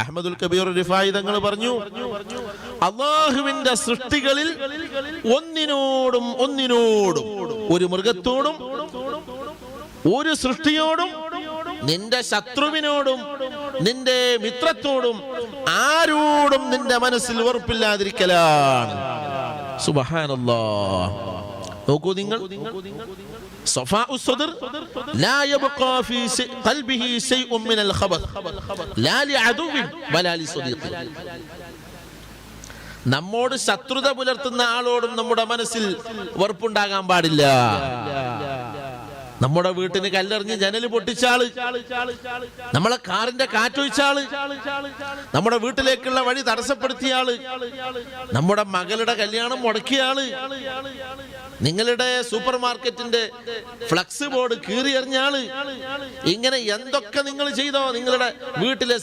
അഹ്മദുൽ കബീർ റിഫായി തങ്ങൾ പറഞ്ഞു, അല്ലാഹുവിന്റെ സൃഷ്ടികളിൽ ഒന്നിനോടും ഒരു മൃഗത്തോടും ഒരു സൃഷ്ടിയോടും നിന്റെ ശത്രുവിനോടും നിന്റെ മിത്രത്തോടും ആരോടും നിന്റെ മനസ്സിൽ വെറുപ്പില്ലാതിരിക്കലാണ്. സുബ്ഹാനല്ലാഹ്. നോക്കൂ നിങ്ങൾ, സഫാഉ സദ്ർ ലാ യബ്ഖാ ഫീ ഖൽബിഹി ശൈഉൻ മിനൽ ഖബത് ലാ ലിഅദുവിൻ വലാ ലിസദീഖിൻ. നമ്മോട് ശത്രുത പുലർത്തുന്ന ആളോടും നമ്മുടെ മനസ്സിൽ വെറുപ്പുണ്ടാകാൻ പാടില്ല. നമ്മുടെ വീട്ടിന് കല്ലെറിഞ്ഞ് ജനൽ പൊട്ടിച്ചാള്, നമ്മളെ കാറിന്റെ കാറ്റൊഴിച്ചാള്, നമ്മുടെ വീട്ടിലേക്കുള്ള വഴി തടസ്സപ്പെടുത്തിയാള്, നമ്മുടെ മകളുടെ കല്യാണം മുടക്കിയാള്, നിങ്ങളുടെ സൂപ്പർ മാർക്കറ്റിന്റെ ഫ്ലക്സ് ബോർഡ് കീറിയെറിഞ്ഞാള്, ഇങ്ങനെ എന്തൊക്കെ നിങ്ങൾ ചെയ്തോ, നിങ്ങളുടെ വീട്ടിലെ